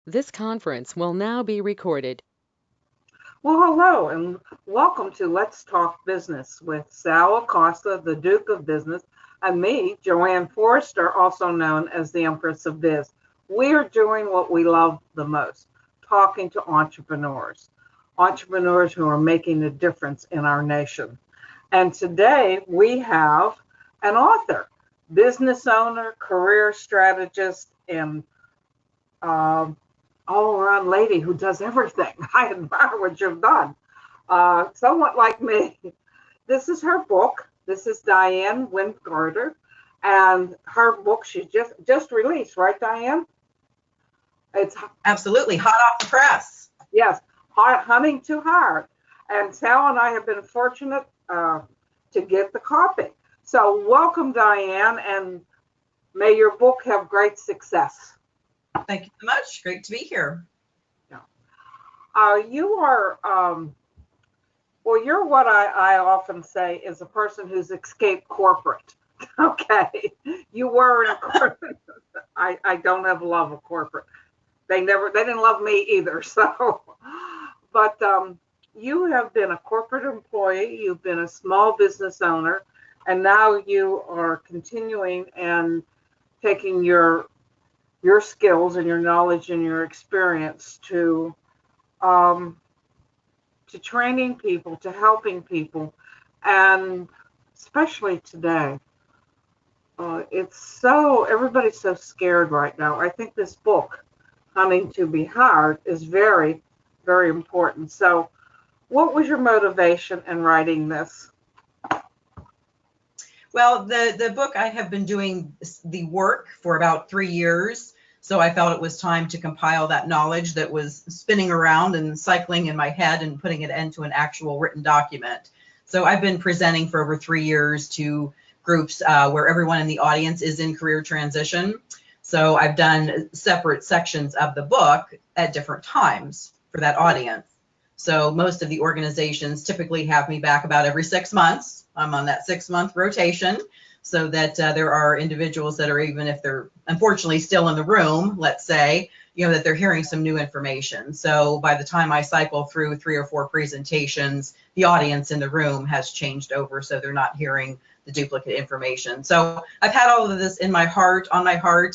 This conference will now be recorded. Well, hello, and welcome to Let's Talk Business with Sal Acosta, the Duke of Business, and me, JoAnn Forrester, also known as the Empress of Biz. We're doing what we love the most, talking to entrepreneurs who are making a difference in our nation. And today we have an author, business owner, career strategist, and all-around lady who does everything. I admire what you've done. Somewhat like me. This is her book. This is Diane Wingerter, and her book she just released, right, Diane? It's Absolutely, hot off the press. Yes, Hunting2Hired. And Sal and I have been fortunate to get the copy. So welcome, Diane, and may your book have great success. Thank you so much. Great to be here. You are, well, you're what I often say is a person who's escaped corporate. Okay. You were in a corporate. I don't have love of corporate. They didn't love me either. So, but you have been a corporate employee, you've been a small business owner, and now you are continuing and taking your skills and your knowledge and your experience to training people, to helping people, and especially today. Everybody's so scared right now. I think this book, Hunting to Be Hired, is very, very important. So what was your motivation in writing this? Well, the book, I have been doing the work for about 3 years. So I felt it was time to compile that knowledge that was spinning around and cycling in my head and putting it into an actual written document. So I've been presenting for over 3 years to groups where everyone in the audience is in career transition. So I've done separate sections of the book at different times for that audience. So most of the organizations typically have me back about every 6 months. I'm on that 6-month rotation, so that there are individuals that are, even if they're unfortunately still in the room, let's say, that they're hearing some new information. So by the time I cycle through 3 or 4 presentations, the audience in the room has changed over, so they're not hearing the duplicate information. So I've had all of this on my heart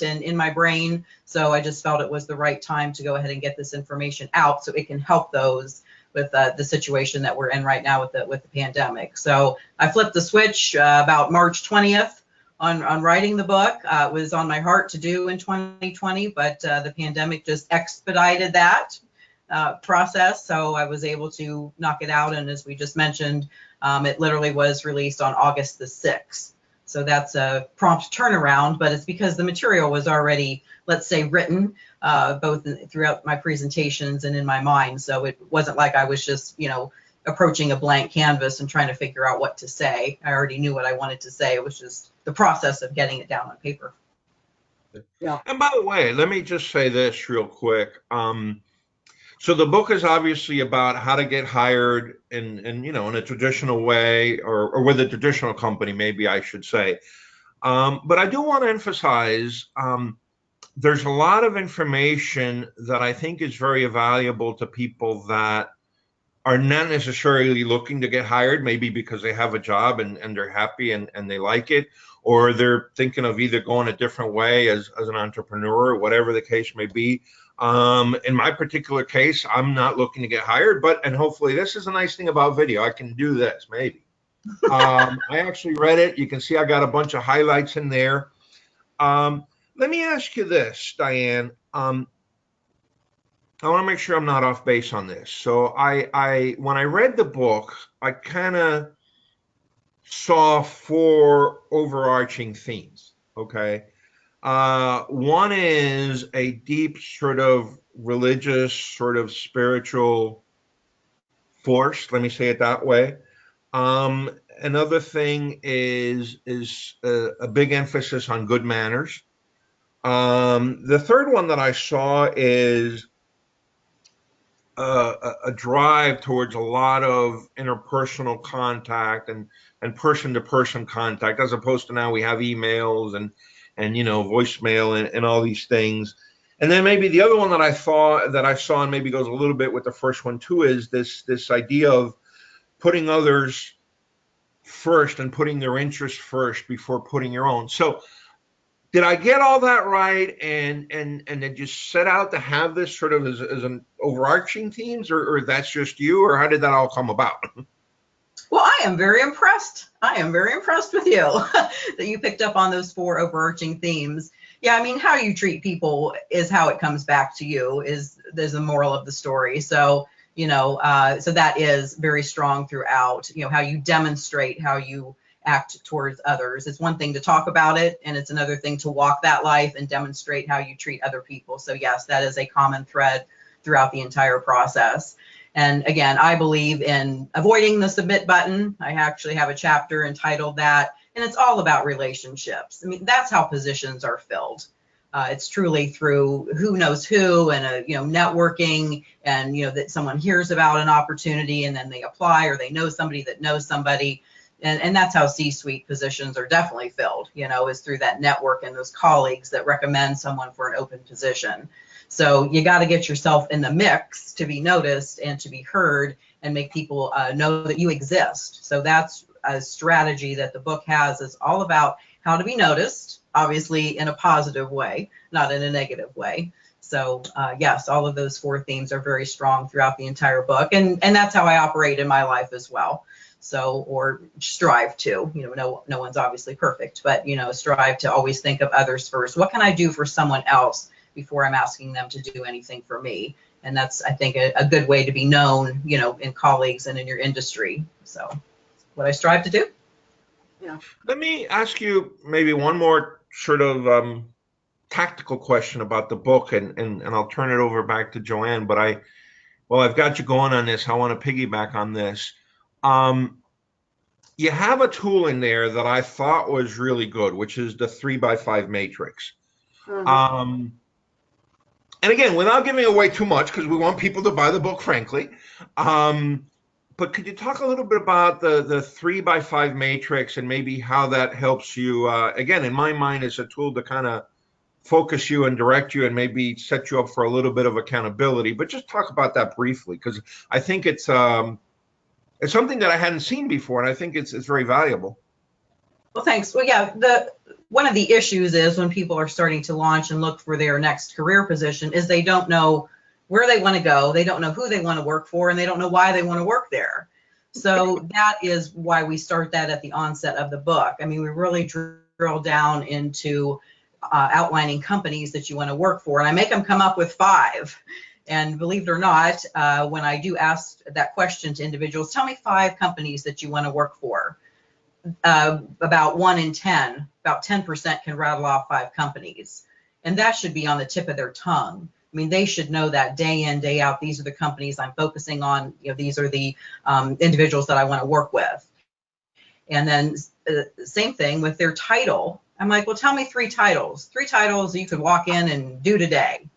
and in my brain. So I just felt it was the right time to go ahead and get this information out so it can help those with the situation that we're in right now with the pandemic. So I flipped the switch about March 20th on writing the book. It was on my heart to do in 2020, but the pandemic just expedited that process. So I was able to knock it out. And as we just mentioned, it literally was released on August the 6th. So that's a prompt turnaround, but it's because the material was already, let's say, written both throughout my presentations and in my mind. So it wasn't like I was just, approaching a blank canvas and trying to figure out what to say. I already knew what I wanted to say. It was just the process of getting it down on paper. Yeah. And by the way, let me just say this real quick. So the book is obviously about how to get hired in a traditional way, or with a traditional company, maybe I should say. But I do want to emphasize there's a lot of information that I think is very valuable to people that are not necessarily looking to get hired, maybe because they have a job and they're happy and they like it, or they're thinking of either going a different way as an entrepreneur, or whatever the case may be. In my particular case, I'm not looking to get hired, and hopefully this is a nice thing about video. I can do this, maybe. I actually read it. You can see I got a bunch of highlights in there. Let me ask you this, Diane. I want to make sure I'm not off base on this. So when I read the book, I kind of saw 4 overarching themes. Okay. One is a deep sort of religious, sort of spiritual force. Let me say it that way. Another thing is a big emphasis on good manners. The third one that I saw is a drive towards a lot of interpersonal contact and person-to-person contact, as opposed to now we have emails and voicemail and all these things. And then maybe the other one that I saw and maybe goes a little bit with the first one too is this idea of putting others first and putting their interests first before putting your own. So did I get all that right? And did you set out to have this sort of as an overarching themes, or that's just you, or how did that all come about? Well, I am very impressed. I am very impressed with you that you picked up on those 4 overarching themes. Yeah, I mean, how you treat people is how it comes back to you, there's the moral of the story. So, so that is very strong throughout, how you demonstrate how you act towards others. It's one thing to talk about it, and it's another thing to walk that life and demonstrate how you treat other people. So yes, that is a common thread throughout the entire process. And again, I believe in avoiding the submit button. I actually have a chapter entitled that, and it's all about relationships. I mean, that's how positions are filled. It's truly through who knows who, and networking, and that someone hears about an opportunity and then they apply, or they know somebody that knows somebody, and that's how C-suite positions are definitely filled. Is through that network and those colleagues that recommend someone for an open position. So you got to get yourself in the mix to be noticed and to be heard and make people know that you exist. So that's a strategy that the book has, is all about how to be noticed, obviously in a positive way, not in a negative way. So yes, all of those 4 themes are very strong throughout the entire book. And that's how I operate in my life as well. So, or strive to, no one's obviously perfect, but, strive to always think of others first. What can I do for someone else before I'm asking them to do anything for me? And that's, I think, a good way to be known, in colleagues and in your industry. So what I strive to do. Yeah. Let me ask you maybe one more sort of tactical question about the book, and I'll turn it over back to JoAnn. But I've got you going on this. I want to piggyback on this. You have a tool in there that I thought was really good, which is the 3x5 matrix. Mm-hmm. And again, without giving away too much, because we want people to buy the book, frankly. But could you talk a little bit about the 3x5 matrix and maybe how that helps you? Again, in my mind, it's a tool to kind of focus you and direct you and maybe set you up for a little bit of accountability. But just talk about that briefly, because I think it's something that I hadn't seen before, and I think it's very valuable. Well, thanks. Well, yeah, one of the issues is when people are starting to launch and look for their next career position is they don't know where they want to go, they don't know who they want to work for, and they don't know why they want to work there. So that is why we start that at the onset of the book. I mean, we really drill down into outlining companies that you want to work for, and I make them come up with 5. And believe it or not, when I do ask that question to individuals, tell me 5 companies that you want to work for. About 1 in 10, about 10% can rattle off 5 companies. And that should be on the tip of their tongue. I mean, they should know that day in, day out, these are the companies I'm focusing on. These are the individuals that I want to work with. And then same thing with their title. I'm like, well, tell me 3 titles. 3 titles you could walk in and do today.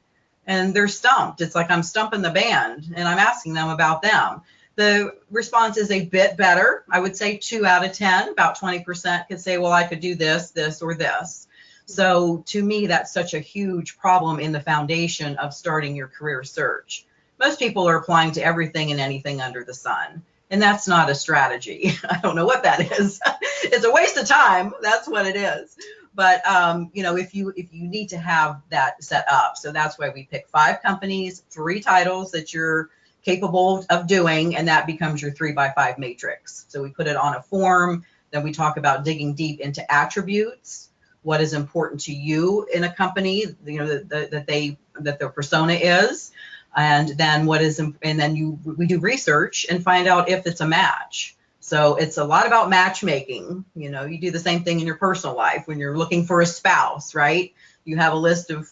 And they're stumped. It's like I'm stumping the band, and I'm asking them about them. The response is a bit better. I would say 2 out of 10, about 20% could say, well, I could do this, this, or this. So to me, that's such a huge problem in the foundation of starting your career search. Most people are applying to everything and anything under the sun, and that's not a strategy. I don't know what that is. It's a waste of time. That's what it is. But if you need to have that set up, so that's why we pick 5 companies, 3 titles that you're capable of doing, and that becomes your 3x5 matrix. So we put it on a form. Then we talk about digging deep into attributes. What is important to you in a company, that their persona is, and then we do research and find out if it's a match. So it's a lot about matchmaking. You do the same thing in your personal life when you're looking for a spouse, right? You have a list of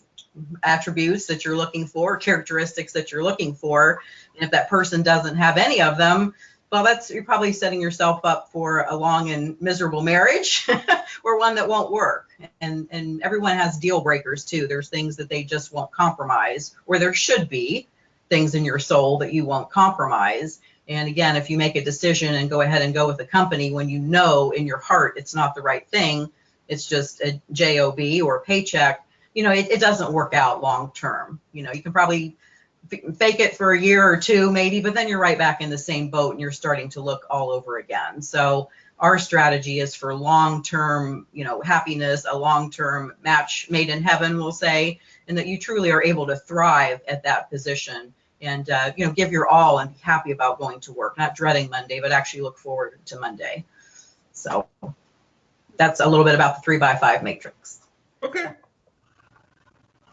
attributes that you're looking for, characteristics that you're looking for. And if that person doesn't have any of them, well, you're probably setting yourself up for a long and miserable marriage or one that won't work. And everyone has deal breakers too. There's things that they just won't compromise, or there should be things in your soul that you won't compromise. And again, if you make a decision and go ahead and go with a company when you know in your heart it's not the right thing, it's just a job or a paycheck, you know, it doesn't work out long term. You know, you can probably fake it for a year or two maybe, but then you're right back in the same boat and you're starting to look all over again. So our strategy is for long-term, you know, happiness, a long-term match made in heaven, we'll say, and that you truly are able to thrive at that position and, you know, give your all and be happy about going to work, not dreading Monday, but actually look forward to Monday. So that's a little bit about the 3x5 matrix. Okay.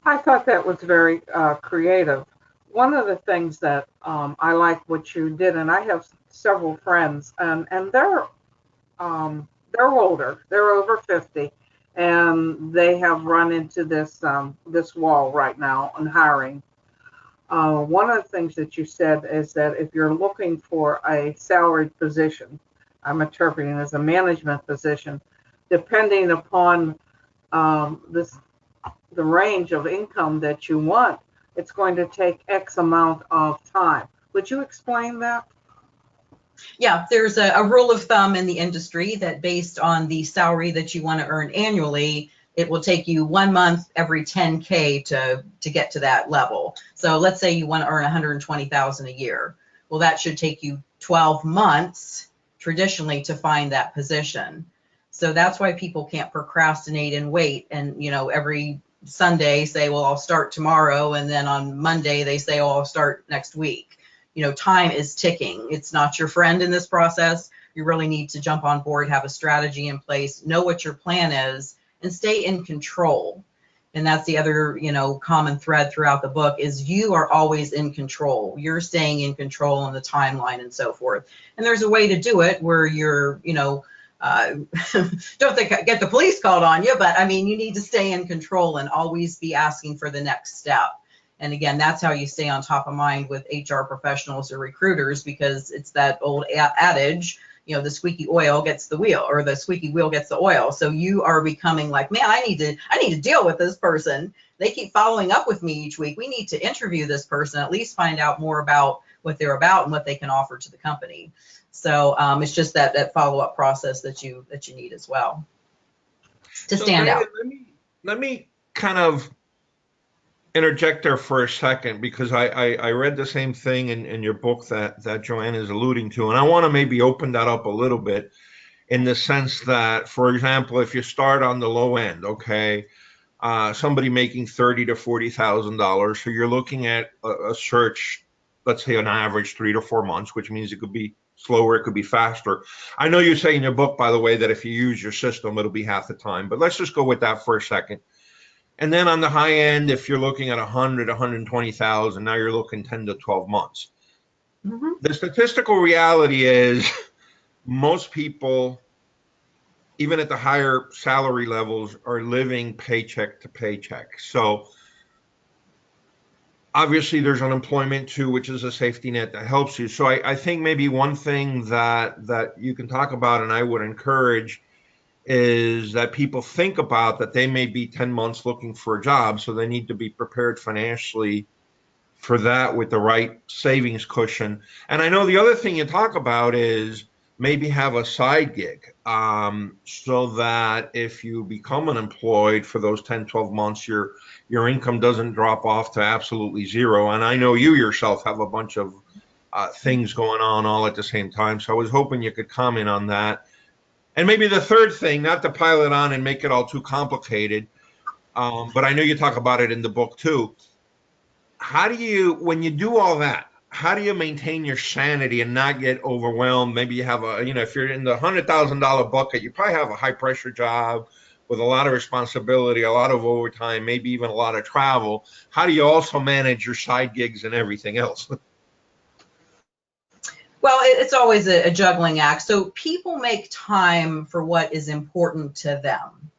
I thought that was very creative. One of the things that I like what you did, and I have several friends, and they're older, they're over 50, and they have run into this this wall right now on hiring. One of the things that you said is that if you're looking for a salaried position, I'm interpreting as a management position, depending upon the range of income that you want, it's going to take X amount of time. Would you explain that? Yeah, there's a rule of thumb in the industry that based on the salary that you want to earn annually, it will take you 1 month every 10K to get to that level. So let's say you want to earn 120,000 a year. Well, that should take you 12 months traditionally to find that position. So that's why people can't procrastinate and wait and, you know, every Sunday say, well, I'll start tomorrow. And then on Monday, they say, oh, I'll start next week. You know, time is ticking. It's not your friend in this process. You really need to jump on board, have a strategy in place, know what your plan is, and stay in control. And that's the other, you know, common thread throughout the book is you are always in control. You're staying in control on the timeline and so forth. And there's a way to do it where you're, you know, don't get the police called on you, but I mean, you need to stay in control and always be asking for the next step. And again, that's how you stay on top of mind with HR professionals or recruiters, because it's that old adage, you know, the squeaky oil gets the wheel, or the squeaky wheel gets the oil. So you are becoming like, man, I need to deal with this person. They keep following up with me each week. We need to interview this person, at least find out more about what they're about and what they can offer to the company. So it's just that follow-up process that you need as well to stand out. Let me kind of interject there for a second, because I read the same thing in your book that JoAnn is alluding to, and I want to maybe open that up a little bit in the sense that, for example, if you start on the low end, okay, somebody making $30,000 to $40,000, so you're looking at a search, let's say on average 3 to 4 months, which means it could be slower, it could be faster. I know you say in your book, by the way, that if you use your system, it'll be half the time, but let's just go with that for a second. And then on the high end, if you're looking at 100, 120,000, now you're looking 10 to 12 months. Mm-hmm. The statistical reality is most people, even at the higher salary levels, are living paycheck to paycheck. So obviously there's unemployment too, which is a safety net that helps you. So I think maybe one thing that you can talk about, and I would encourage, is that people think about that they may be 10 months looking for a job, so they need to be prepared financially for that with the right savings cushion. And I know the other thing you talk about is maybe have a side gig, so that if you become unemployed for those 10, 12 months, your income doesn't drop off to absolutely zero. And I know you yourself have a bunch of things going on all at the same time. So I was hoping you could comment on that. And maybe the third thing, not to pile it on and make it all too complicated, but I know you talk about it in the book too. How do you, when you do all that, how do you maintain your sanity and not get overwhelmed? Maybe you have if you're in the $100,000 bucket, you probably have a high pressure job with a lot of responsibility, a lot of overtime, maybe even a lot of travel. How do you also manage your side gigs and everything else? Well, it's always a juggling act. So people make time for what is important to them.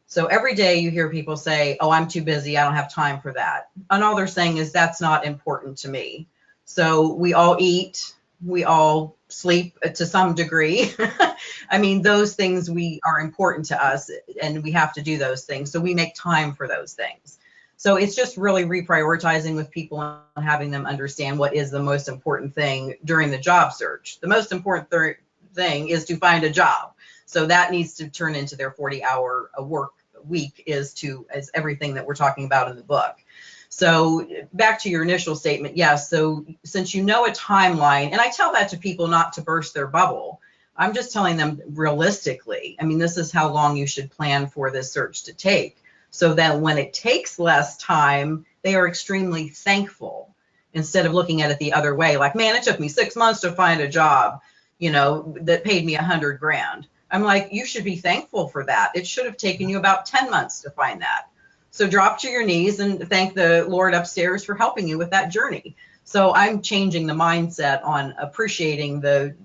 So every day you hear people say, oh, I'm too busy, I don't have time for that. And all they're saying is that's not important to me. So we all eat, we all sleep to some degree. I mean, those things are important to us and we have to do those things. So we make time for those things. So it's just really reprioritizing with people and having them understand what is the most important thing during the job search. The most important thing is to find a job. So that needs to turn into their 40-hour work week is everything that we're talking about in the book. So back to your initial statement, yes. So since you know a timeline, and I tell that to people not to burst their bubble, I'm just telling them realistically, I mean, this is how long you should plan for this search to take. So that when it takes less time, they are extremely thankful instead of looking at it the other way. Like, man, it took me 6 months to find a job, you know, that paid me $100 grand. I'm like, you should be thankful for that. It should have taken you about 10 months to find that. So drop to your knees and thank the Lord upstairs for helping you with that journey. So I'm changing the mindset on appreciating the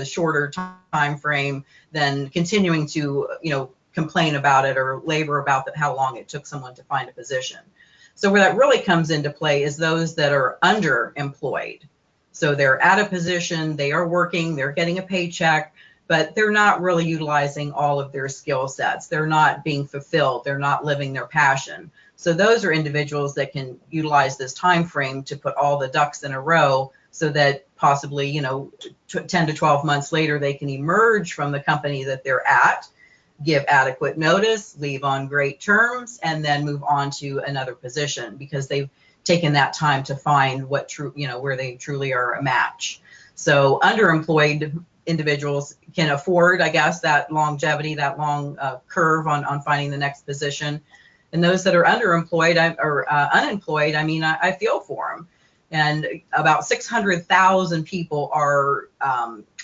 shorter time frame than continuing to, you know, complain about it or labor about how long it took someone to find a position. So where that really comes into play is those that are underemployed. So they're at a position, they are working, they're getting a paycheck, but they're not really utilizing all of their skill sets. They're not being fulfilled. They're not living their passion. So those are individuals that can utilize this time frame to put all the ducks in a row so that possibly, you know, 10 to 12 months later, they can emerge from the company that they're at, give adequate notice, leave on great terms, and then move on to another position because they've taken that time to find where they truly are a match. So underemployed individuals can afford, I guess, that longevity, that long curve on finding the next position. And those that are underemployed or unemployed, I mean, I feel for them. And about 600,000 people are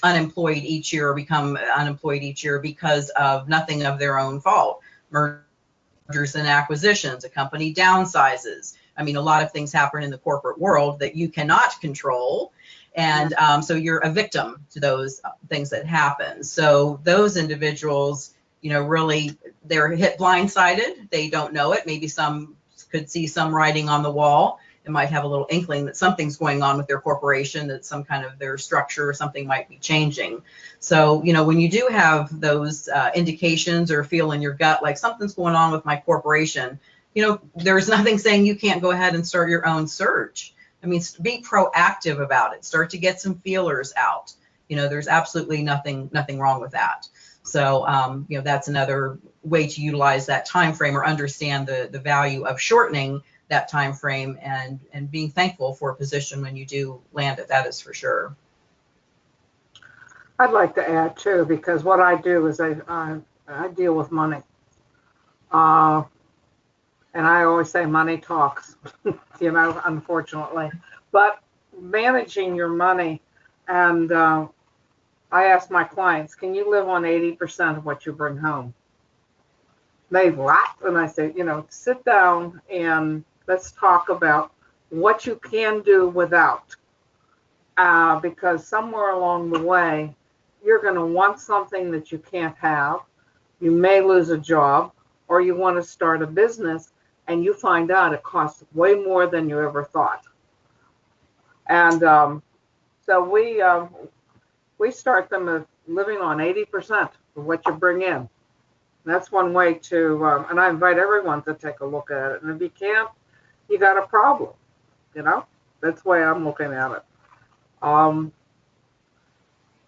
unemployed each year or become unemployed each year because of nothing of their own fault. Mergers and acquisitions, a company downsizes. I mean, a lot of things happen in the corporate world that you cannot control. And so you're a victim to those things that happen. So those individuals, you know, really, they're hit blindsided. They don't know it. Maybe some could see some writing on the wall. It might have a little inkling that something's going on with their corporation, that some kind of their structure or something might be changing. So, you know, when you do have those indications or feel in your gut like something's going on with my corporation, you know, there's nothing saying you can't go ahead and start your own search. I mean, be proactive about it. Start to get some feelers out. You know, there's absolutely nothing wrong with that. So, you know, that's another way to utilize that time frame or understand the value of shortening that time frame and being thankful for a position when you do land it. That is for sure. I'd like to add too, because what I do is I deal with money, and I always say money talks, you know, unfortunately. But managing your money, and I ask my clients, can you live on 80% of what you bring home? They laugh, and I say, you know, sit down and let's talk about what you can do without, because somewhere along the way, you're going to want something that you can't have. You may lose a job, or you want to start a business, and you find out it costs way more than you ever thought. And so we start them with living on 80% of what you bring in. And that's one way to, and I invite everyone to take a look at it. And if you can't, you got a problem, you know? That's the way I'm looking at it.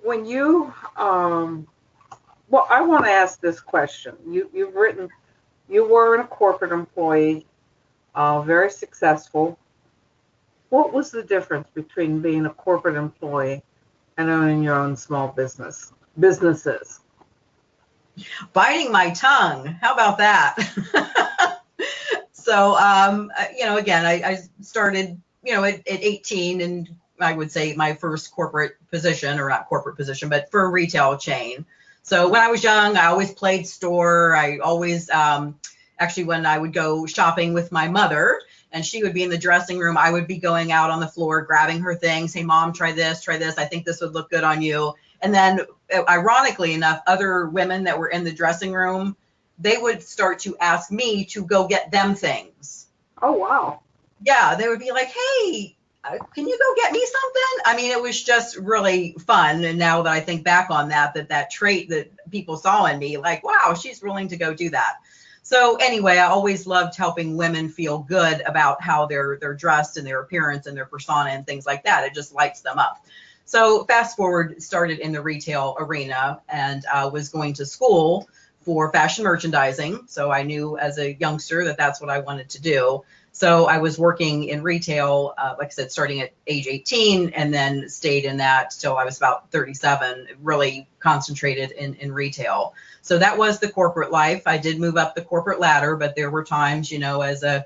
When you, well, I want to ask this question. You've written, you were a corporate employee, very successful. What was the difference between being a corporate employee and owning your own small businesses? Biting my tongue. How about that? So, you know, again, I started, you know, at 18, and I would say my first corporate position, or not corporate position, but for a retail chain. So when I was young, I always played store. I always, actually, when I would go shopping with my mother, and she would be in the dressing room, I would be going out on the floor, grabbing her things. Hey, Mom, try this. I think this would look good on you. And then, ironically enough, other women that were in the dressing room, they would start to ask me to go get them things. Oh, wow. Yeah, they would be like, hey, can you go get me something? I mean, it was just really fun. And now that I think back on that trait that people saw in me, like, wow, she's willing to go do that. So anyway, I always loved helping women feel good about how they're dressed and their appearance and their persona and things like that. It just lights them up. So fast forward, started in the retail arena and was going to school for fashion merchandising. So I knew as a youngster that that's what I wanted to do. So I was working in retail, like I said, starting at age 18, and then stayed in that till I was about 37, really concentrated in retail. So that was the corporate life. I did move up the corporate ladder, but there were times, you know, as a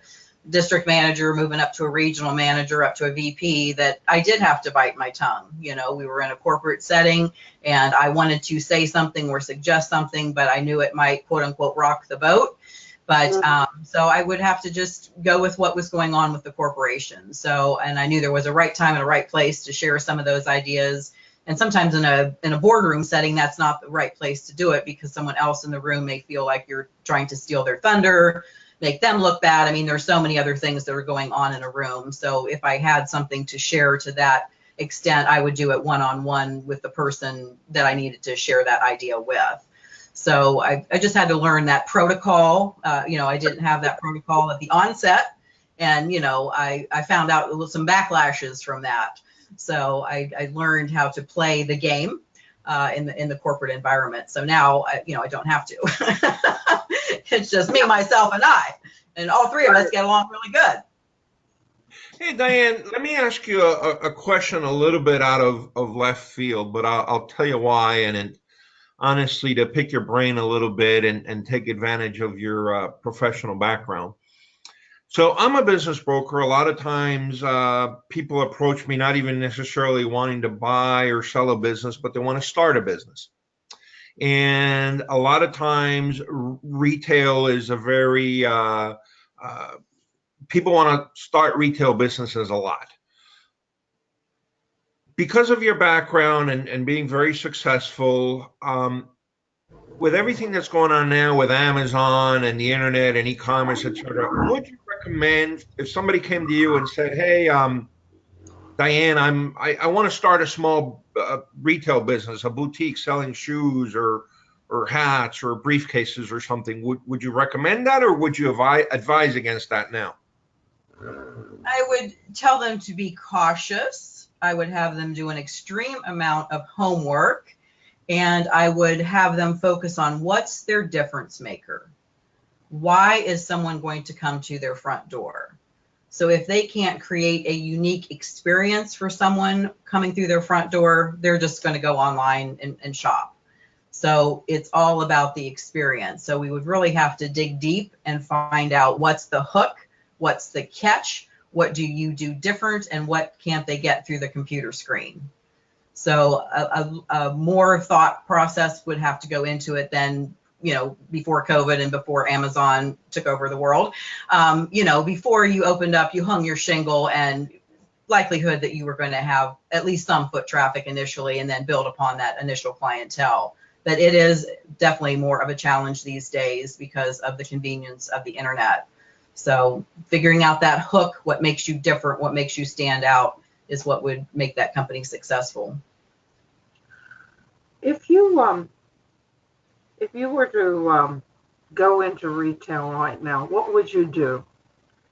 district manager, moving up to a regional manager, up to a VP, that I did have to bite my tongue. You know, we were in a corporate setting and I wanted to say something or suggest something, but I knew it might, quote unquote, rock the boat. But so I would have to just go with what was going on with the corporation. So, and I knew there was a right time and a right place to share some of those ideas. And sometimes in a boardroom setting, that's not the right place to do it, because someone else in the room may feel like you're trying to steal their thunder, make them look bad. I mean, there's so many other things that are going on in a room. So if I had something to share to that extent, I would do it one-on-one with the person that I needed to share that idea with. So I just had to learn that protocol. You know, I didn't have that protocol at the onset. And, you know, I found out some backlashes from that. So I learned how to play the game in the corporate environment. So now, you know, I don't have to. It's just me, myself, and I. And all three of us get along really good. Hey, Diane, let me ask you a question a little bit out of left field, but I'll tell you why, and honestly, to pick your brain a little bit and take advantage of your professional background. So I'm a business broker. A lot of times people approach me not even necessarily wanting to buy or sell a business, but they want to start a business. And a lot of times retail is a very, people want to start retail businesses a lot. Because of your background and being very successful, with everything that's going on now with Amazon and the internet and e-commerce, et cetera, would you recommend if somebody came to you and said, hey, Diane, I want to start a small retail business, a boutique selling shoes or hats or briefcases or something, would you recommend that, or would you advise against that now? I would tell them to be cautious. I would have them do an extreme amount of homework, and I would have them focus on what's their difference maker. Why is someone going to come to their front door? So if they can't create a unique experience for someone coming through their front door, they're just going to go online and shop. So it's all about the experience. So we would really have to dig deep and find out what's the hook, what's the catch, what do you do different, and what can't they get through the computer screen. So a more thought process would have to go into it than, you know, before COVID and before Amazon took over the world. You know, before you opened up, you hung your shingle, and likelihood that you were going to have at least some foot traffic initially and then build upon that initial clientele. But it is definitely more of a challenge these days because of the convenience of the internet. So figuring out that hook, what makes you different, what makes you stand out, is what would make that company successful. If you were to go into retail right now, what would you do?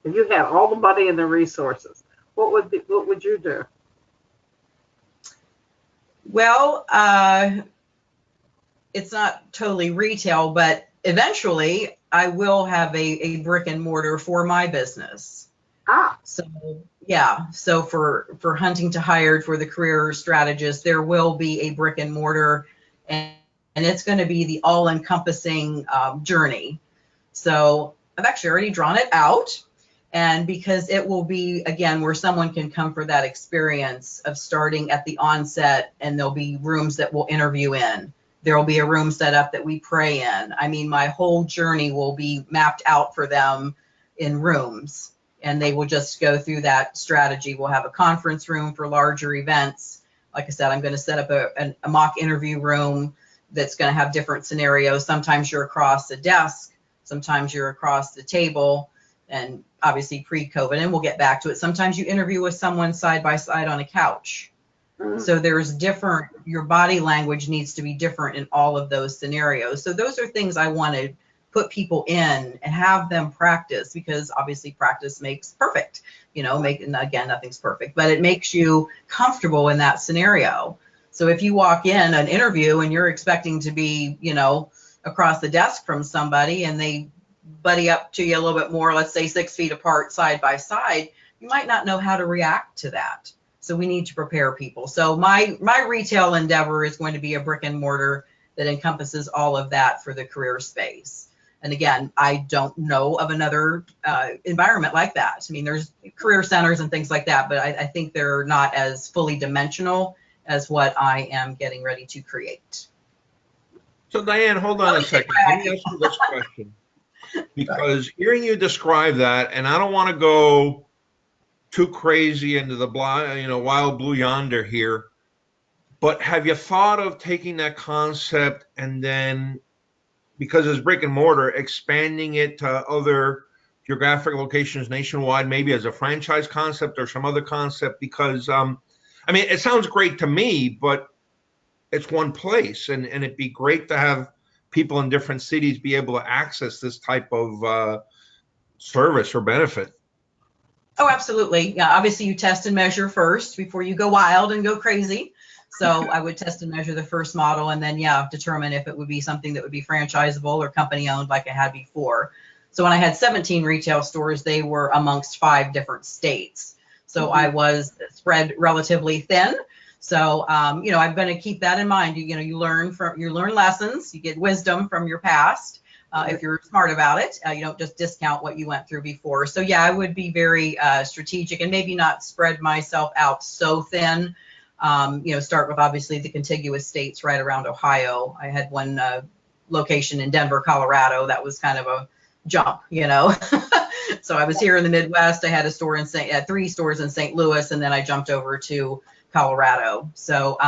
If you had all the money and the resources, what would you do? Well, it's not totally retail, but eventually I will have a brick and mortar for my business. So yeah, so for Hunting2Hired, for the career strategist, there will be a brick and mortar, and it's going to be the all-encompassing journey. So I've actually already drawn it out, and because it will be, again, where someone can come for that experience of starting at the onset, and there'll be rooms that we'll interview in. There will be a room set up that we pray in. I mean, my whole journey will be mapped out for them in rooms, and they will just go through that strategy. We'll have a conference room for larger events. Like I said, I'm going to set up a mock interview room that's going to have different scenarios. Sometimes you're across the desk, sometimes you're across the table, and obviously pre-COVID, and we'll get back to it. Sometimes you interview with someone side by side on a couch. So there's different, your body language needs to be different in all of those scenarios. So those are things I want to put people in and have them practice, because obviously practice makes perfect, you know, and again, nothing's perfect, but it makes you comfortable in that scenario. So if you walk in an interview and you're expecting to be, you know, across the desk from somebody and they buddy up to you a little bit more, let's say 6 feet apart, side by side, you might not know how to react to that. So we need to prepare people. So my retail endeavor is going to be a brick and mortar that encompasses all of that for the career space. And again, I don't know of another environment like that. I mean, there's career centers and things like that, but I think they're not as fully dimensional as what I am getting ready to create. So Diane, hold on a second. Let me ask you this question. Because hearing you describe that, and I don't want to go too crazy into the wild blue yonder here, but have you thought of taking that concept and then, because it's brick and mortar, expanding it to other geographic locations nationwide, maybe as a franchise concept or some other concept? Because I mean, it sounds great to me, but it's one place, and it'd be great to have people in different cities be able to access this type of service or benefit. Oh, absolutely. Yeah, obviously you test and measure first before you go wild and go crazy. So I would test and measure the first model and then, yeah, determine if it would be something that would be franchisable or company owned like I had before. So when I had 17 retail stores, they were amongst 5 different states. So I was spread relatively thin. So, I'm going to keep that in mind. You learn lessons, you get wisdom from your past. If you're smart about it, you don't just discount what you went through before. So yeah, I would be very strategic and maybe not spread myself out so thin. Start with obviously the contiguous states right around Ohio. I had one location in Denver, Colorado. That was kind of a jump, So I was here in the Midwest. I had a store in 3 stores in St. Louis, and then I jumped over to Colorado. So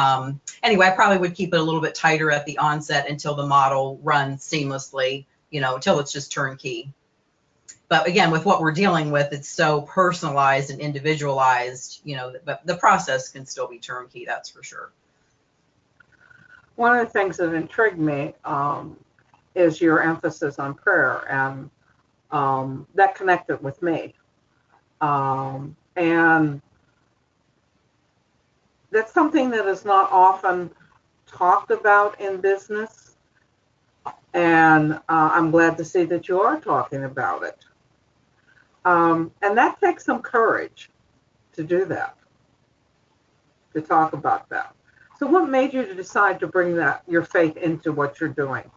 anyway, I probably would keep it a little bit tighter at the onset until the model runs seamlessly, until it's just turnkey. But again, with what we're dealing with, it's so personalized and individualized, but the process can still be turnkey, that's for sure. One of the things that intrigued me is your emphasis on prayer, and that connected with me. And that's something that is not often talked about in business. And I'm glad to see that you are talking about it. And that takes some courage to do that, to talk about that. So what made you decide to bring your faith into what you're doing?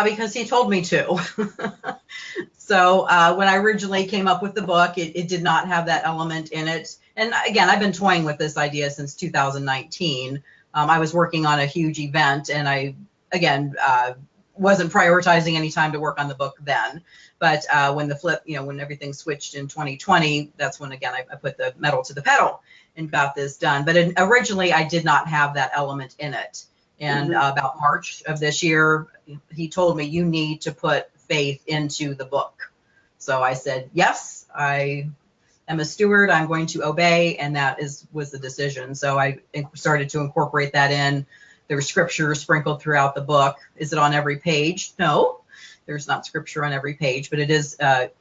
Because he told me to. So when I originally came up with the book, it did not have that element in it. And again, I've been toying with this idea since 2019. I was working on a huge event, and I, again, wasn't prioritizing any time to work on the book then. But when when everything switched in 2020, that's when, again, I put the metal to the pedal and got this done. But originally, I did not have that element in it. And about March of this year, he told me, you need to put faith into the book. So I said, yes, I am a steward. I'm going to obey. And that was the decision. So I started to incorporate that in. There were scripture sprinkled throughout the book. Is it on every page? No, there's not scripture on every page, but it is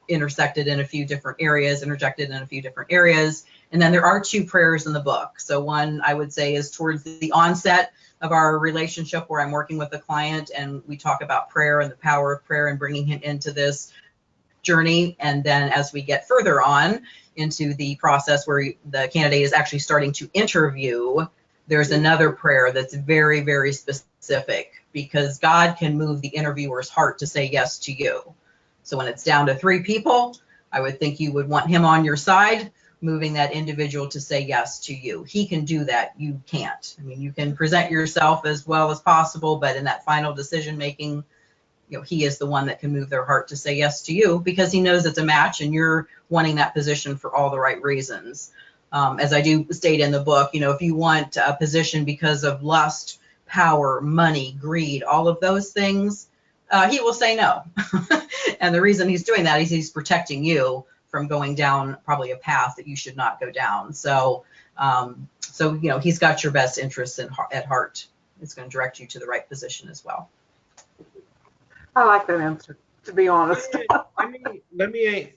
interjected in a few different areas. And then there are 2 prayers in the book. So one, I would say, is towards the onset of our relationship where I'm working with the client, and we talk about prayer and the power of prayer and bringing him into this journey. And then as we get further on into the process where the candidate is actually starting to interview, there's another prayer that's very, very specific, because God can move the interviewer's heart to say yes to you. So when it's down to 3 people, I would think you would want him on your side, moving that individual to say yes to you. He can do that. You can't. I mean, you can present yourself as well as possible, but in that final decision making, he is the one that can move their heart to say yes to you, because he knows it's a match and you're wanting that position for all the right reasons. As I do state in the book, if you want a position because of lust, power, money, greed, all of those things, he will say no. And the reason he's doing that is he's protecting you from going down probably a path that you should not go down. So, he's got your best interests at heart. It's going to direct you to the right position as well. I like that answer, to be honest. Let me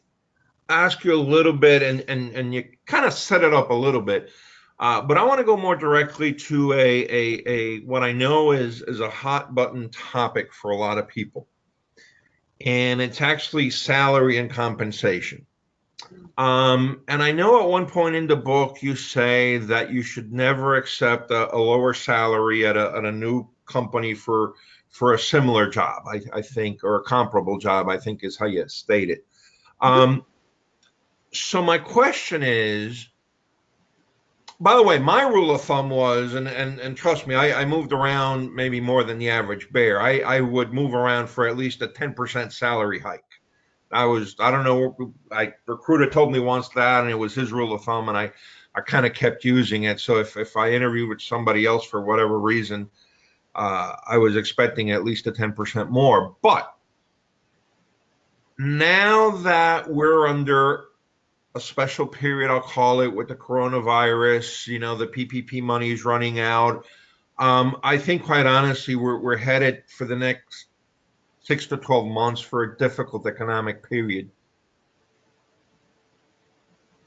ask you a little bit, and you kind of set it up a little bit. But I want to go more directly to a what I know is a hot button topic for a lot of people, and it's actually salary and compensation. And I know at one point in the book you say that you should never accept a lower salary at a new company for a similar job, I think, or a comparable job, I think is how you state it. So my question is, by the way, my rule of thumb was, and trust me, I moved around maybe more than the average bear. I would move around for at least a 10% salary hike. I don't know, recruiter told me once that, and it was his rule of thumb, and I kind of kept using it. So if I interviewed with somebody else for whatever reason, I was expecting at least a 10% more. But now that we're under a special period, I'll call it, with the coronavirus, the PPP money is running out. I think, quite honestly, we're headed for the next 6 to 12 months for a difficult economic period.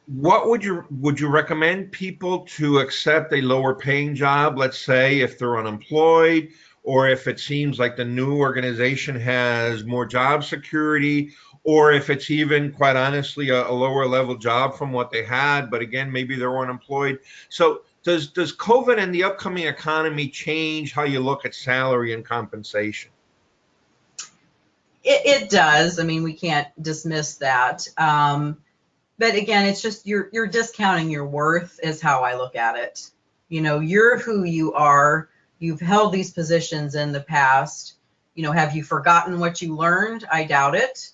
What would you recommend people to accept a lower paying job, let's say if they're unemployed, or if it seems like the new organization has more job security, or if it's even, quite honestly, a lower level job from what they had, but again, maybe they're unemployed? So does COVID and the upcoming economy change how you look at salary and compensation? It does. I mean, we can't dismiss that. But again, it's just you're discounting your worth is how I look at it. You're who you are. You've held these positions in the past. Have you forgotten what you learned? I doubt it.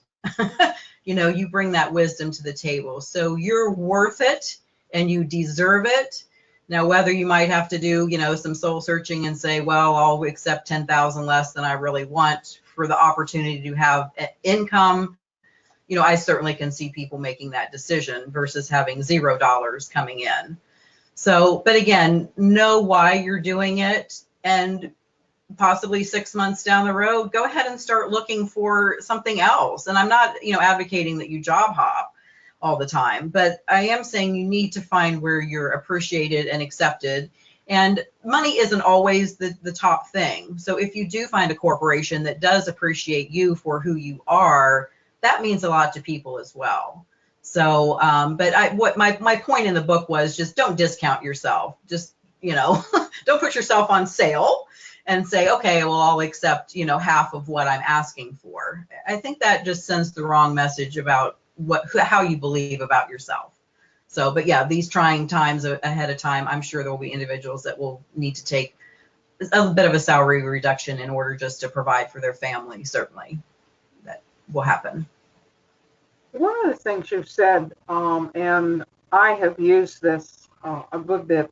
You bring that wisdom to the table. So you're worth it and you deserve it. Now, whether you might have to do, some soul searching and say, well, I'll accept 10,000 less than I really want for the opportunity to have income. I certainly can see people making that decision versus having $0 coming in. So, but again, know why you're doing it, and possibly 6 months down the road, go ahead and start looking for something else. And I'm not, advocating that you job hop all the time, but I am saying you need to find where you're appreciated and accepted. And money isn't always the top thing. So if you do find a corporation that does appreciate you for who you are, that means a lot to people as well. So, but my point in the book was just don't discount yourself. Just, don't put yourself on sale and say, okay, well, I'll accept, half of what I'm asking for. I think that just sends the wrong message about how you believe about yourself. So, but yeah, these trying times ahead of time, I'm sure there will be individuals that will need to take a bit of a salary reduction in order just to provide for their family. Certainly that will happen. One of the things you said, and I have used this a good bit,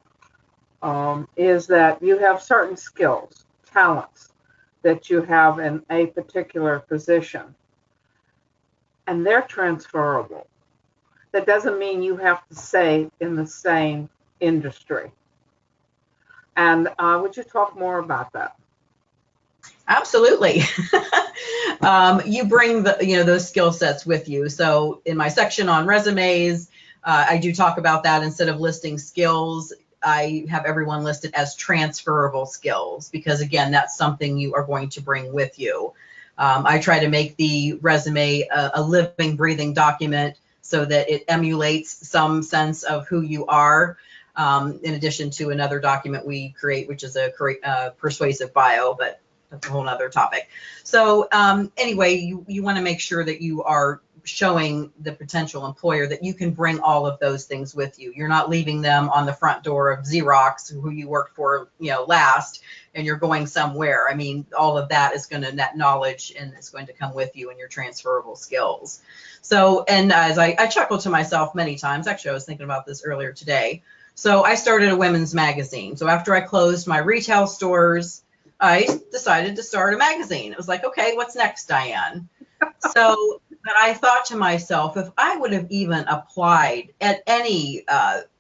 is that you have certain skills, talents that you have in a particular position, and they're transferable. That doesn't mean you have to stay in the same industry. And would you talk more about that? Absolutely. You bring those skill sets with you. So in my section on resumes, I do talk about that. Instead of listing skills, I have everyone listed as transferable skills, because again, that's something you are going to bring with you. I try to make the resume a living, breathing document so that it emulates some sense of who you are, in addition to another document we create, which is a persuasive bio, but that's a whole nother topic. So anyway, you want to make sure that you are showing the potential employer that you can bring all of those things with you. You're not leaving them on the front door of Xerox, who you worked for, last, and you're going somewhere. I mean, all of that is going to net knowledge, and it's going to come with you in your transferable skills. So, and as I chuckle to myself many times, actually, I was thinking about this earlier today. So I started a women's magazine. So after I closed my retail stores, I decided to start a magazine. It was like, okay, what's next, Diane? So but I thought to myself, if I would have even applied at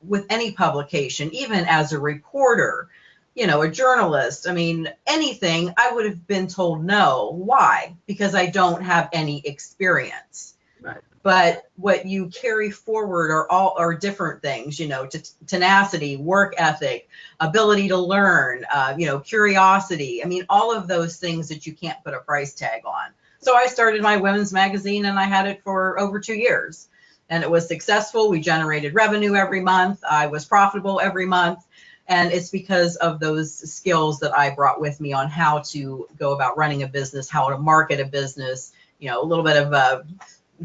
with any publication, even as a reporter, a journalist, I mean, anything, I would have been told no. Why? Because I don't have any experience. Right. but what you carry forward are different things, you know, tenacity, work ethic, ability to learn, you know, curiosity. I mean, all of those things that you can't put a price tag on. So I started my women's magazine, and I had it for over 2 years, and it was successful. We generated revenue every month. I was profitable every month. And it's because of those skills that I brought with me on how to go about running a business, how to market a business, you know, a little bit of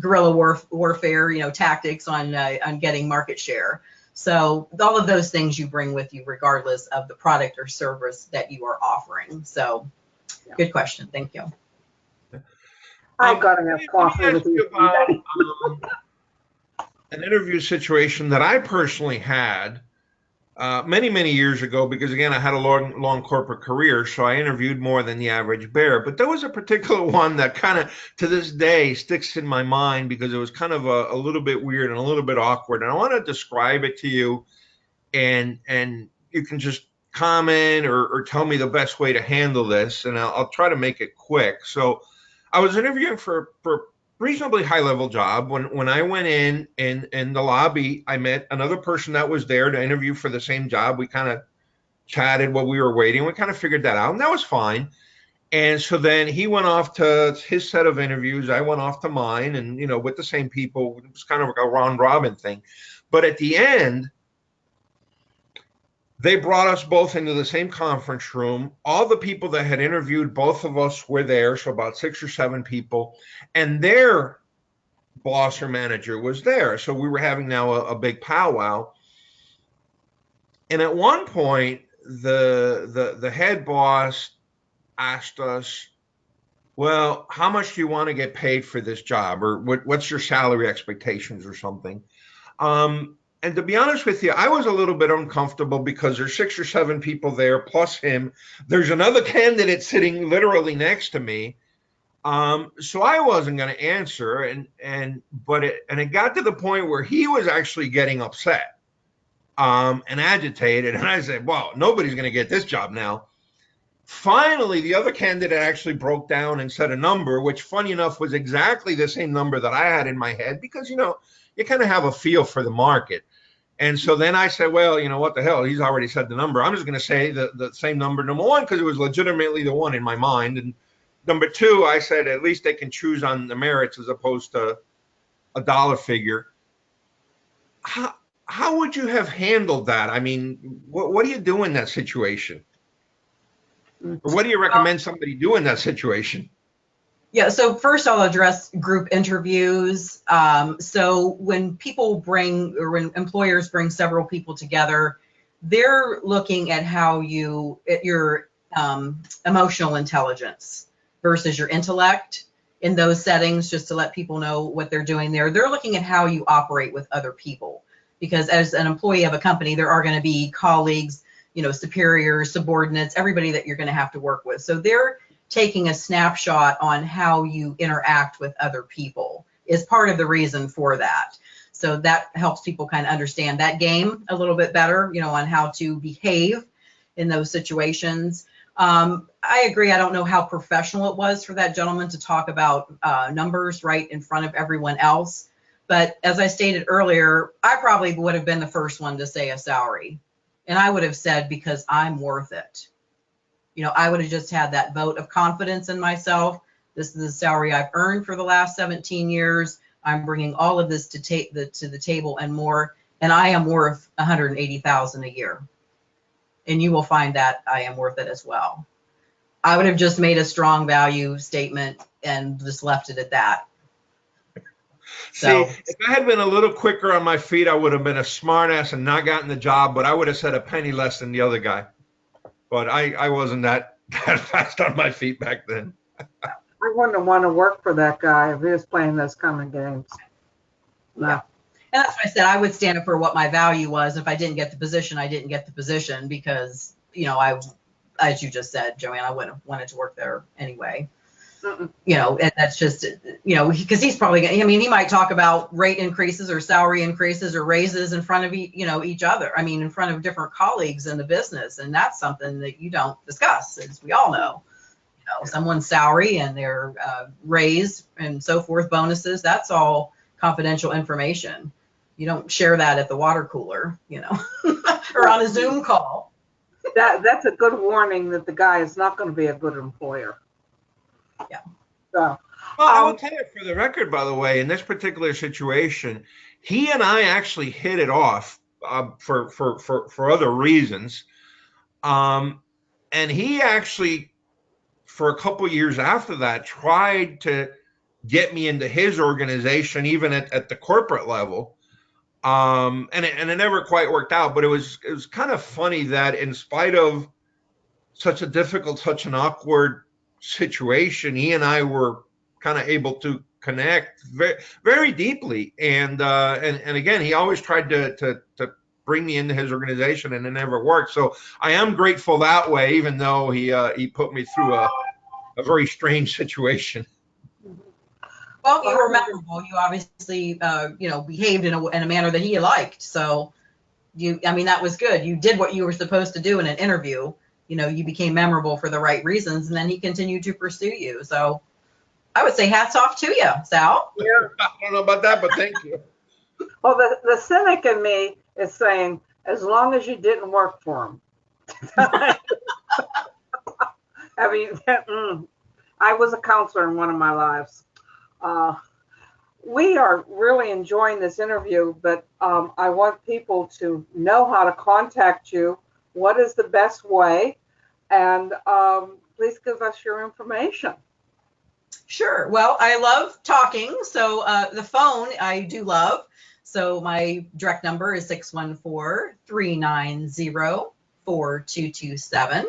guerrilla warfare, you know, tactics on getting market share. So all of those things you bring with you, regardless of the product or service that you are offering. So good question. Thank you. I got to have coffee with you about an interview situation that I personally had many years ago, because again, I had a long corporate career, so I interviewed more than the average bear. But there was a particular one that kind of, to this day, sticks in my mind because it was kind of a little bit weird and a little bit awkward. And I want to describe it to you, and you can just comment or tell me the best way to handle this, and I'll try to make it quick. So I was interviewing for reasonably high level job. When I went in the lobby, I met another person that was there to interview for the same job. We kind of chatted while we were waiting. We kind of figured that out, and that was fine. And so then he went off to his set of interviews. I went off to mine, and, you know, with the same people. It was kind of like a round robin thing. But at the end, they brought us both into the same conference room. All the people that had interviewed both of us were there, so about 6 or 7 people, and their boss or manager was there. So we were having now a big powwow. And at one point, the head boss asked us, well, how much do you want to get paid for this job? Or what's your salary expectations or something? And to be honest with you, I was a little bit uncomfortable because there's 6 or 7 people there, plus him. There's another candidate sitting literally next to me. So I wasn't going to answer. But it got to the point where he was actually getting upset and agitated. And I said, well, nobody's going to get this job now. Finally, the other candidate actually broke down and said a number, which, funny enough, was exactly the same number that I had in my head, because, you know, you kind of have a feel for the market. And so then I said, well, you know, what the hell? He's already said the number. I'm just going to say the same number, number one, because it was legitimately the one in my mind. And number two, I said, at least they can choose on the merits as opposed to a dollar figure. How would you have handled that? I mean, what do you do in that situation? Or what do you recommend somebody do in that situation? Yeah, so first I'll address group interviews. So when people when employers bring several people together, they're looking at your emotional intelligence versus your intellect in those settings, just to let people know what they're doing there. They're looking at how you operate with other people, because as an employee of a company, there are going to be colleagues, you know, superiors, subordinates, everybody that you're going to have to work with. So they're taking a snapshot on how you interact with other people is part of the reason for that. So that helps people kind of understand that game a little bit better, you know, on how to behave in those situations. I agree. I don't know how professional it was for that gentleman to talk about numbers right in front of everyone else. But as I stated earlier, I probably would have been the first one to say a salary. And I would have said, because I'm worth it. You know, I would have just had that vote of confidence in myself. This is the salary I've earned for the last 17 years. I'm bringing all of this to the table and more, and I am worth $180,000 a year. And you will find that I am worth it as well. I would have just made a strong value statement and just left it at that. See, if I had been a little quicker on my feet, I would have been a smart ass and not gotten the job, but I would have said a penny less than the other guy. But I wasn't that fast on my feet back then. I wouldn't want to work for that guy if he was playing those kind of games. No. Yeah. And that's why I said I would stand up for what my value was. If I didn't get the position, I didn't get the position, because, you know, as you just said, JoAnn, I wouldn't have wanted to work there anyway. You know, and that's just, you know, because he's probably, I mean, he might talk about rate increases or salary increases or raises in front of, each other. I mean, in front of different colleagues in the business. And that's something that you don't discuss, as we all know. You know, someone's salary and their raise and so forth, bonuses, that's all confidential information. You don't share that at the water cooler, or on a Zoom call. That's a good warning that the guy is not going to be a good employer. Yeah. So, well, I will tell you for the record, by the way, in this particular situation, he and I actually hit it off for other reasons. And he actually, for a couple years after that, tried to get me into his organization, even at the corporate level. And it never quite worked out, but it was kind of funny that in spite of such a difficult, such an awkward situation, he and I were kind of able to connect very, very deeply. And again, he always tried to bring me into his organization, and it never worked. So I am grateful that way, even though he put me through a very strange situation. Well, you were memorable. You obviously, behaved in a manner that he liked. So that was good. You did what you were supposed to do in an interview. You became memorable for the right reasons, and then he continued to pursue you. So I would say hats off to you, Sal. Yeah. I don't know about that, but thank you. Well, the cynic in me is saying, as long as you didn't work for him. I was a counselor in one of my lives. We are really enjoying this interview, but I want people to know how to contact you. What is the best way? And please give us your information. Sure. Well, I love talking. So the phone I do love. So my direct number is 614-390-4227.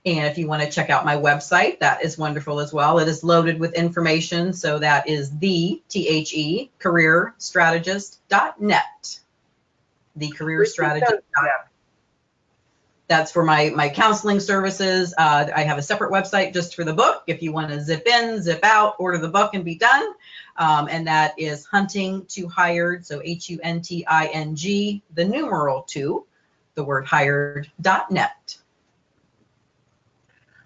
And if you want to check out my website, that is wonderful as well. It is loaded with information. So that is Career-Strategist.net. The Career-Strategist.net. That's for my counseling services. I have a separate website just for the book. If you want to zip in, zip out, order the book and be done. And that is Hunting2Hired. So HUNTING, the numeral 2, the word hired.net.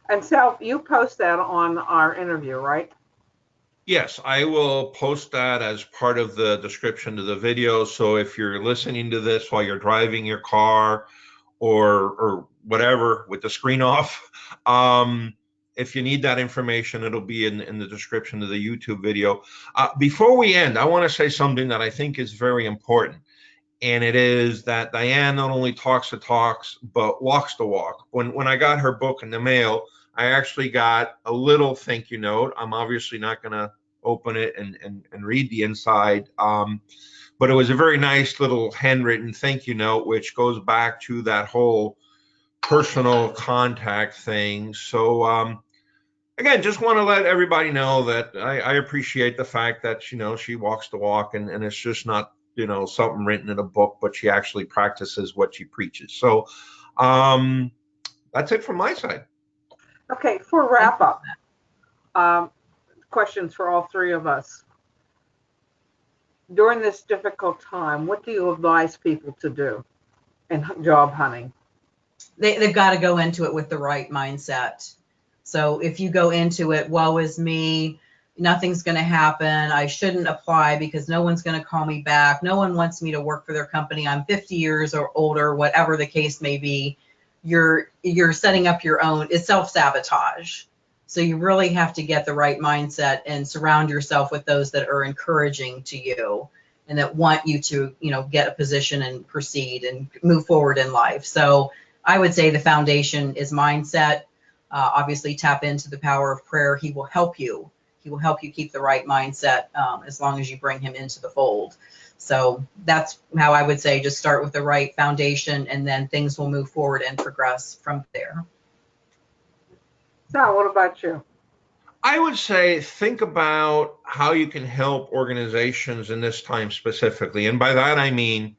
And Sal, you post that on our interview, right? Yes, I will post that as part of the description to the video. So if you're listening to this while you're driving your car or whatever with the screen off, if you need that information, it'll be in the description of the YouTube video. Before we end, I want to say something that I think is very important. And it is that Diane not only talks the talks, but walks the walk. When I got her book in the mail, I actually got a little thank you note. I'm obviously not going to open it and read the inside. But it was a very nice little handwritten thank you note, which goes back to that whole personal contact thing. So again, just want to let everybody know that I appreciate the fact that, she walks the walk, and it's just not, something written in a book, but she actually practices what she preaches. So that's it from my side. Okay, for wrap up, questions for all three of us. During this difficult time, what do you advise people to do in job hunting? They've got to go into it with the right mindset. So if you go into it, woe is me, nothing's going to happen, I shouldn't apply because no one's going to call me back, no one wants me to work for their company, I'm 50 years or older, whatever the case may be, you're setting up your own, it's self-sabotage. So you really have to get the right mindset and surround yourself with those that are encouraging to you and that want you to, get a position and proceed and move forward in life. So I would say the foundation is mindset. Obviously tap into the power of prayer. He will help you. He will help you keep the right mindset as long as you bring him into the fold. So that's how I would say, just start with the right foundation, and then things will move forward and progress from there. Sal, what about you? I would say think about how you can help organizations in this time specifically. And by that, I mean,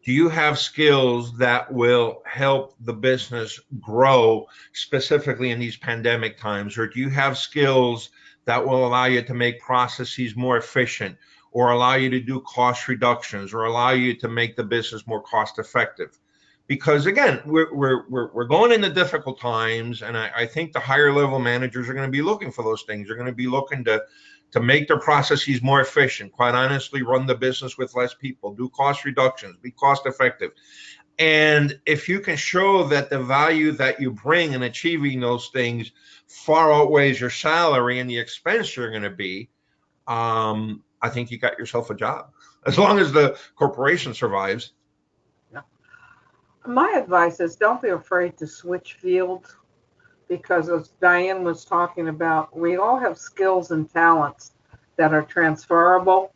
do you have skills that will help the business grow specifically in these pandemic times? Or do you have skills that will allow you to make processes more efficient, or allow you to do cost reductions, or allow you to make the business more cost effective? Because again, we're going into difficult times, and I think the higher level managers are going to be looking for those things. They're going to be looking to to make their processes more efficient, quite honestly, run the business with less people, do cost reductions, be cost effective. And if you can show that the value that you bring in achieving those things far outweighs your salary and the expense you're going to be, I think you got yourself a job, as long as the corporation survives. Yeah. My advice is don't be afraid to switch fields, because as Diane was talking about, we all have skills and talents that are transferable,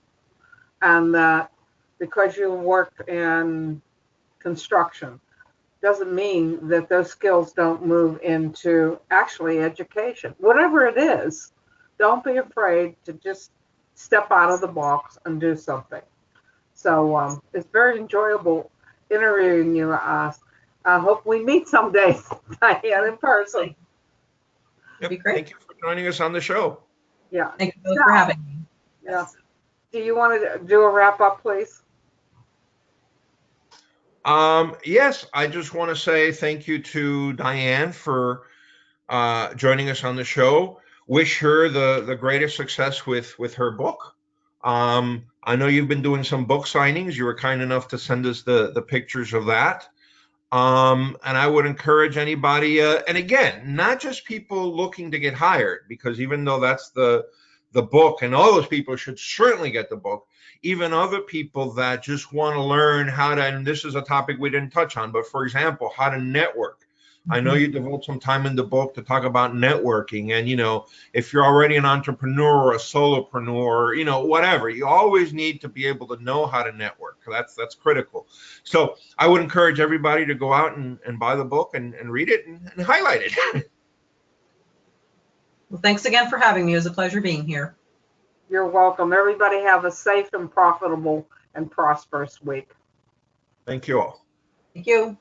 and that because you work in construction doesn't mean that those skills don't move into actually education. Whatever it is, don't be afraid to just step out of the box and do something. So it's very enjoyable interviewing you. I hope we meet someday, Diane, in person. Yep. Be great. Thank you for joining us on the show. Yeah. Thank you for having me. Yeah. Do you want to do a wrap up, please? Yes, I just want to say thank you to Diane for joining us on the show. Wish her the greatest success with her book. I know you've been doing some book signings. You were kind enough to send us the pictures of that. And I would encourage anybody, and again, not just people looking to get hired, because even though that's the book, and all those people should certainly get the book, even other people that just want to learn how to, and this is a topic we didn't touch on, but for example, how to network. I know you devote some time in the book to talk about networking, and if you're already an entrepreneur or a solopreneur, whatever, you always need to be able to know how to network. That's critical. So I would encourage everybody to go out and buy the book and read it and highlight it. Well, thanks again for having me. It was a pleasure being here. You're welcome. Everybody have a safe and profitable and prosperous week. Thank you all. Thank you.